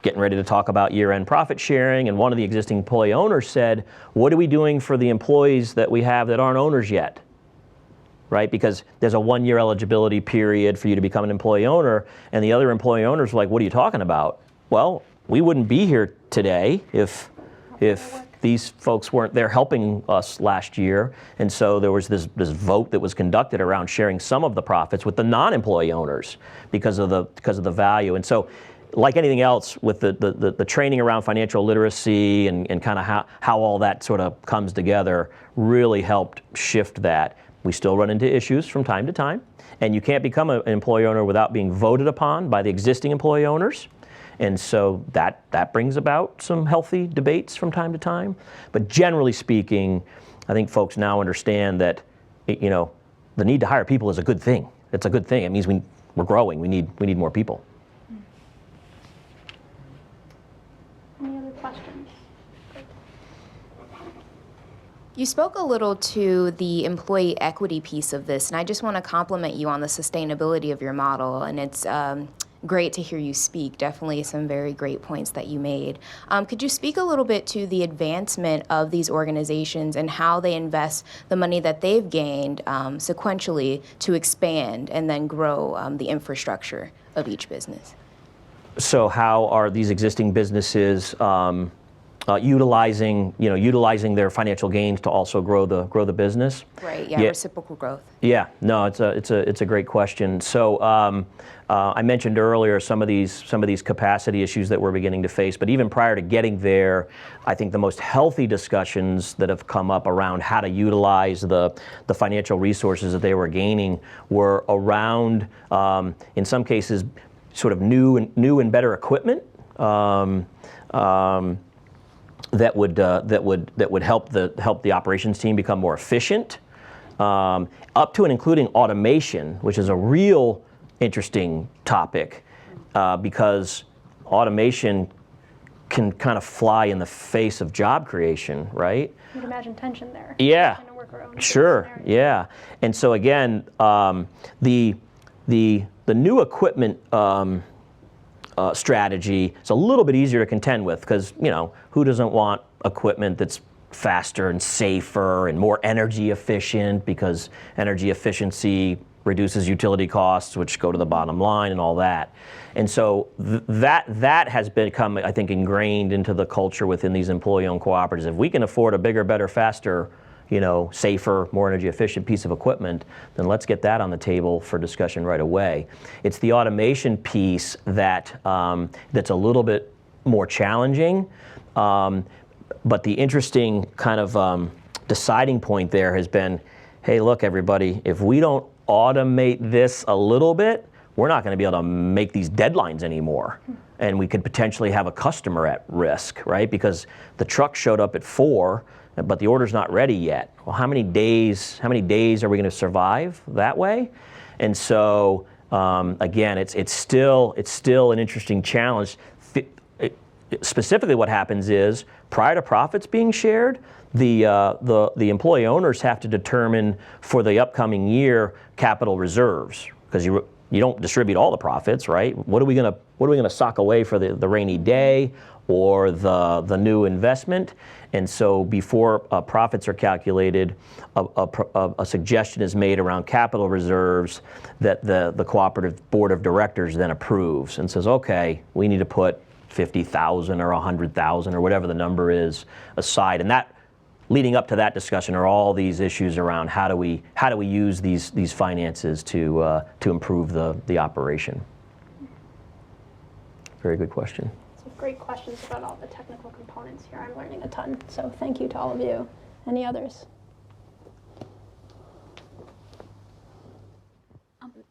getting ready to talk about year-end profit sharing, and one of the existing employee owners said, "What are we doing for the employees that we have that aren't owners yet?" Right? Because there's a 1-year eligibility period for you to become an employee owner, and the other employee owners were like, "What are you talking about?" Well, we wouldn't be here today if these folks weren't there helping us last year. And so there was this vote that was conducted around sharing some of the profits with the non-employee owners because of the value. And so like anything else with the training around financial literacy and kind of how all that sort of comes together really helped shift that. We still run into issues from time to time, and you can't become an employee owner without being voted upon by the existing employee owners. And so that brings about some healthy debates from time to time. But generally speaking, I think folks now understand that, you know, the need to hire people is a good thing. It's a good thing. It means we're growing. We need more people. Any other questions? You spoke a little to the employee equity piece of this, and I just want to compliment you on the sustainability of your model, and it's great to hear you speak. Definitely some very great points that you made. Could you speak a little bit to the advancement of these organizations and how they invest the money that they've gained sequentially to expand and then grow the infrastructure of each business? So how are these existing businesses utilizing their financial gains to also grow the business? Right. Yeah. Reciprocal growth. Yeah. No, it's a great question. So I mentioned earlier some of these capacity issues that we're beginning to face, but even prior to getting there, I think the most healthy discussions that have come up around how to utilize the financial resources that they were gaining were around, in some cases, sort of new and better equipment. That would help the operations team become more efficient, up to and including automation, which is a real interesting topic, because automation can kind of fly in the face of job creation, right? You'd imagine tension there. Yeah, In a worker owned sure, scenario. yeah. And so again, the new equipment strategy is a little bit easier to contend with, because, you know, who doesn't want equipment that's faster and safer and more energy efficient, because energy efficiency reduces utility costs, which go to the bottom line and all that. And so that has become, I think, ingrained into the culture within these employee-owned cooperatives. If we can afford a bigger, better, faster, you know, safer, more energy efficient piece of equipment, then let's get that on the table for discussion right away. It's the automation piece that's a little bit more challenging, but the interesting kind of deciding point there has been, hey, look, everybody, if we don't automate this a little bit, we're not going to be able to make these deadlines anymore. And we could potentially have a customer at risk, right? Because the truck showed up at 4, but the order's not ready yet. Well, how many days are we going to survive that way? And so again, it's still an interesting challenge. Specifically, what happens is, prior to profits being shared, the employee owners have to determine for the upcoming year capital reserves, because you don't distribute all the profits, right? What are we gonna sock away for the rainy day or the new investment? And so before profits are calculated, a suggestion is made around capital reserves that the cooperative board of directors then approves and says, okay, we need to put 50,000 or 100,000 or whatever the number is aside. And that, leading up to that discussion, are all these issues around how do we use these finances to improve the operation. Very good question. Some great questions about all the technical components here. I'm learning a ton, so thank you to all of you. Any others?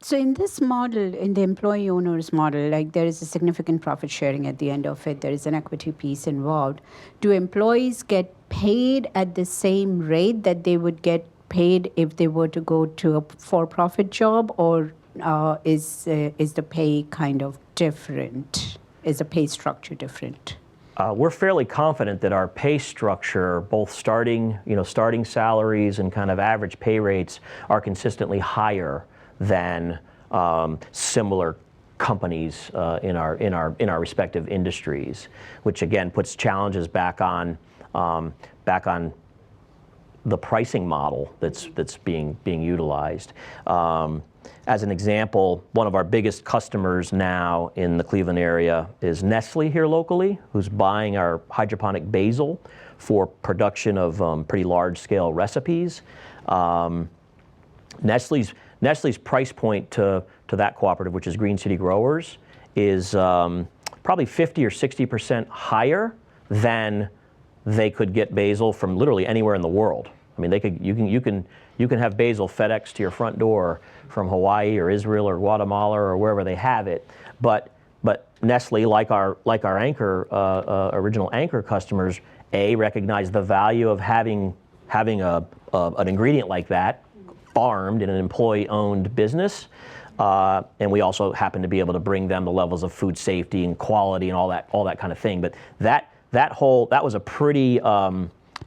So in this model, in the employee owners model, like there is a significant profit sharing at the end of it. There is an equity piece involved. Do employees get paid at the same rate that they would get paid if they were to go to a for-profit job, or is the pay kind of different? Is the pay structure different? We're fairly confident that our pay structure, both starting salaries and kind of average pay rates, are consistently higher than similar companies in our respective industries, which again puts challenges back on the pricing model that's being utilized. As an example, one of our biggest customers now in the Cleveland area is Nestle here locally, who's buying our hydroponic basil for production of pretty large-scale recipes. Nestle's price point to that cooperative, which is Green City Growers, is probably 50 or 60% higher than they could get basil from literally anywhere in the world. I mean, you can have basil FedEx to your front door from Hawaii or Israel or Guatemala or wherever they have it. But Nestle, like our original anchor customers, recognize the value of having an ingredient like that farmed in an employee-owned business. And we also happen to be able to bring them the levels of food safety and quality and all that kind of thing. But that was a pretty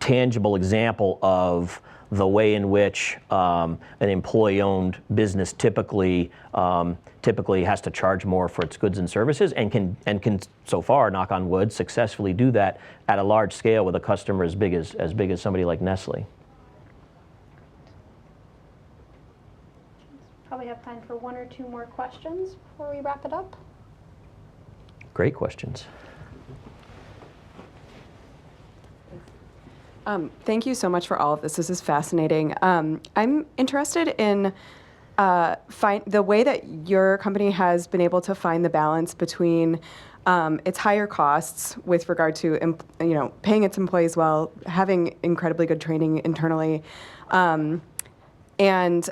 tangible example of the way in which an employee-owned business typically has to charge more for its goods and services, and can so far, knock on wood, successfully do that at a large scale with a customer as big as somebody like Nestle. Probably have time for one or two more questions before we wrap it up. Great questions. Thank you so much for all of this. This is fascinating. I'm interested in the way that your company has been able to find the balance between its higher costs with regard to paying its employees well, having incredibly good training internally, and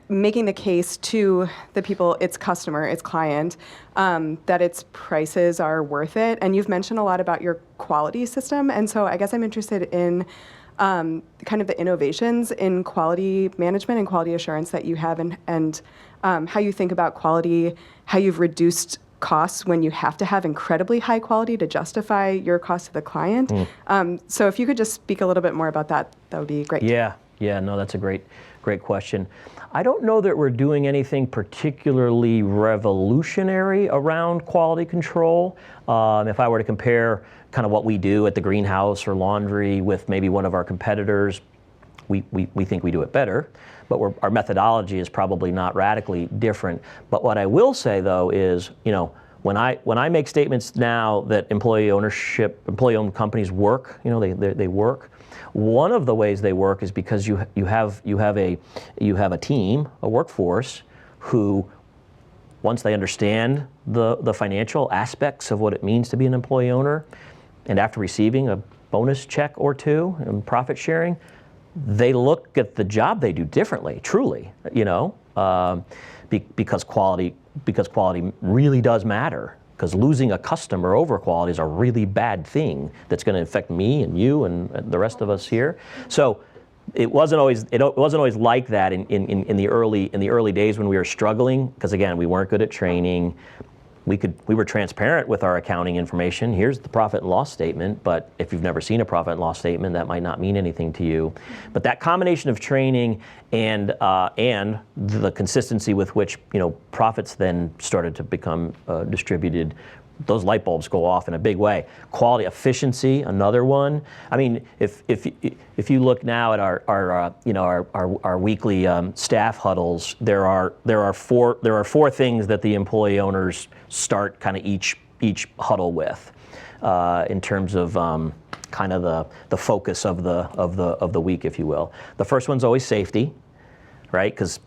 making the case to the people, its customer, its client, that its prices are worth it. And you've mentioned a lot about your quality system. And so I guess I'm interested in kind of the innovations in quality management and quality assurance that you have, and how you think about quality, how you've reduced costs when you have to have incredibly high quality to justify your cost to the client. So if you could just speak a little bit more about that, that would be great. Yeah, no, that's a great question. I don't know that we're doing anything particularly revolutionary around quality control. If I were to compare kind of what we do at the greenhouse or laundry with maybe one of our competitors, we think we do it better, but our methodology is probably not radically different. But what I will say though is, when I make statements now that employee-owned companies work, they work. One of the ways they work is because you have a team, a workforce, who, once they understand the financial aspects of what it means to be an employee owner, and after receiving a bonus check or two and profit sharing, they look at the job they do differently, truly, because quality really does matter. Because losing a customer over quality is a really bad thing that's going to affect me and you and the rest of us here. So it wasn't always like that in the early days when we were struggling, because again, we weren't good at training. We were transparent with our accounting information. Here's the profit and loss statement, but if you've never seen a profit and loss statement, that might not mean anything to you. But that combination of training and the consistency with which profits then started to become distributed, those light bulbs go off in a big way. Quality, efficiency, another one. I mean, if you look now at our weekly staff huddles, there are four things that the employee owners start kind of each huddle with, in terms of kind of the focus of the week, if you will. The first one's always safety, right? Because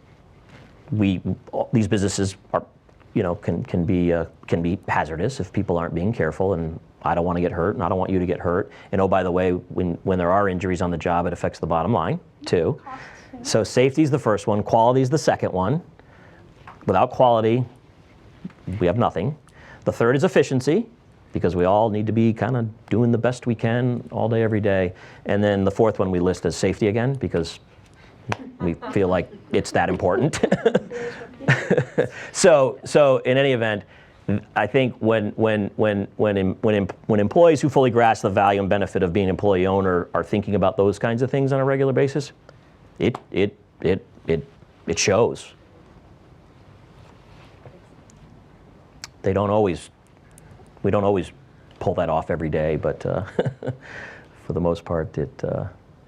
these businesses are, can be hazardous if people aren't being careful, and I don't want to get hurt, and I don't want you to get hurt. And oh, by the way, when there are injuries on the job, it affects the bottom line too. So safety is the first one. Quality is the second one. Without quality, we have nothing. The third is efficiency, because we all need to be kind of doing the best we can all day, every day. And then the fourth one we list as safety again, because we feel like it's that important. So in any event, I think when employees who fully grasp the value and benefit of being an employee owner are thinking about those kinds of things on a regular basis, it shows. We don't always pull that off every day, but for the most part, it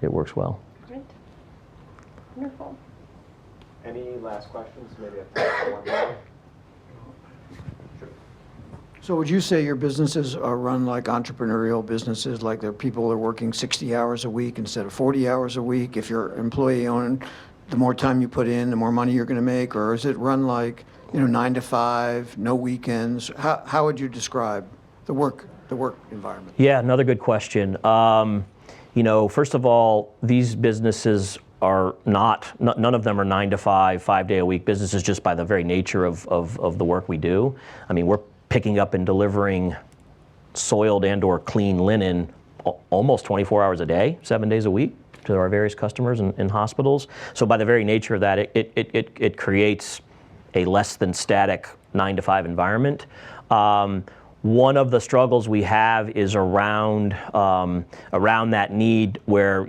works well. Great. Wonderful. Any last questions? Maybe I have time for one more. So would you say your businesses are run like entrepreneurial businesses, like the people are working 60 hours a week instead of 40 hours a week? If you're employee owned, the more time you put in, the more money you're going to make? Or is it run like 9 to 5, no weekends? How would you describe? the work environment? Yeah, another good question. First of all, these businesses are none of them are 9 to 5, 5-day a week businesses just by the very nature of the work we do. I mean, we're picking up and delivering soiled and or clean linen almost 24 hours a day, 7 days a week to our various customers in hospitals. So by the very nature of that, it creates a less than static 9 to 5 environment. One of the struggles we have is around that need where,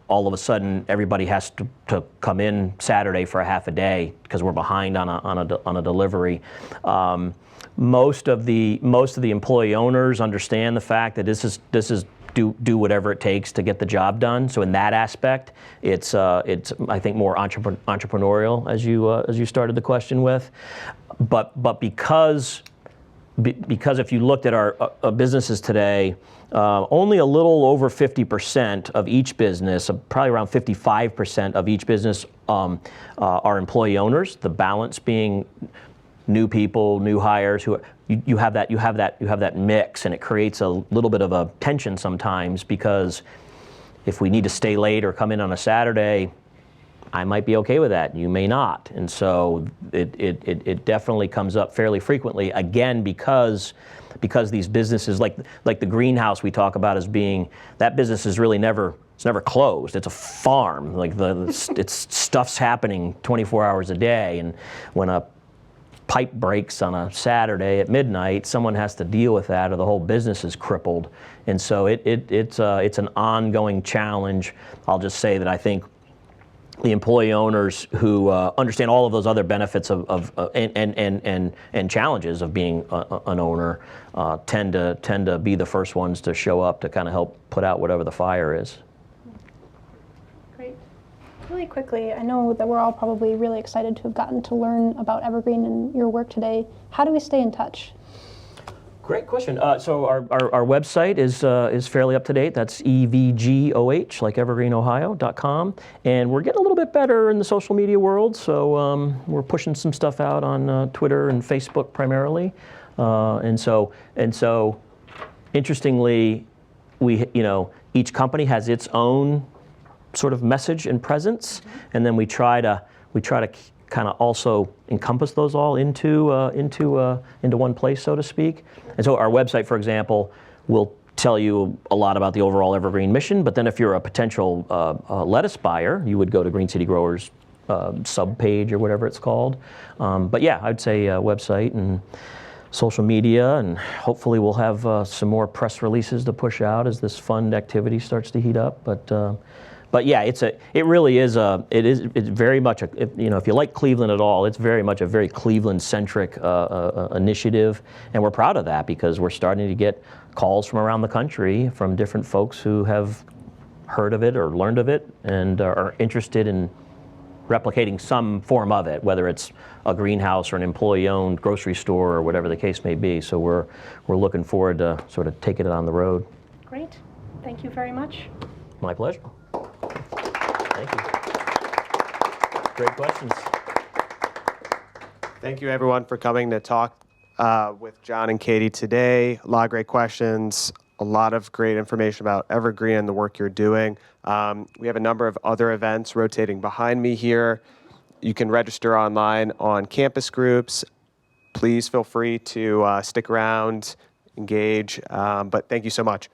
all of a sudden everybody has to come in Saturday for a half a day because we're behind on a delivery. Most of the employee owners understand the fact that this is do whatever it takes to get the job done. So in that aspect, it's I think more entrepreneurial as you started the question with, but because if you looked at our businesses today, only a little over 50% of each business, probably around 55% of each business are employee owners. The balance being new people, new hires who you have that mix, and it creates a little bit of a tension sometimes because if we need to stay late or come in on a Saturday, I might be okay with that. You may not, and so it definitely comes up fairly frequently. Again, because these businesses like the greenhouse we talk about as being that business is really never closed. It's a farm. Like it's stuff's happening 24 hours a day, and when a pipe breaks on a Saturday at midnight, someone has to deal with that, or the whole business is crippled. And so it's an ongoing challenge. I'll just say that I think the employee owners who understand all of those other benefits and challenges of being an owner tend to be the first ones to show up to kind of help put out whatever the fire is. Great. Really quickly, I know that we're all probably really excited to have gotten to learn about Evergreen and your work today. How do we stay in touch? Great question. So our website is fairly up to date. That's evgoh, like evergreenohio.com. And we're getting a little bit better in the social media world. So we're pushing some stuff out on Twitter and Facebook primarily. And so interestingly, each company has its own sort of message and presence, and then we try to kind of also encompass those all into one place, so to speak. And so our website, for example, will tell you a lot about the overall Evergreen mission, but then if you're a potential lettuce buyer, you would go to Green City Growers sub-page or whatever it's called. But yeah, I'd say website and social media, and hopefully we'll have some more press releases to push out as this fund activity starts to heat up. But yeah, it's very much if you like Cleveland at all, it's very much a very Cleveland-centric initiative, and we're proud of that because we're starting to get calls from around the country from different folks who have heard of it or learned of it and are interested in replicating some form of it, whether it's a greenhouse or an employee-owned grocery store or whatever the case may be. So we're looking forward to sort of taking it on the road. Great. Thank you very much. My pleasure. Thank you. Great questions. Thank you, everyone, for coming to talk with John and Katie today. A lot of great questions, a lot of great information about Evergreen and the work you're doing. We have a number of other events rotating behind me here. You can register online on campus groups. Please feel free to stick around, engage, but thank you so much.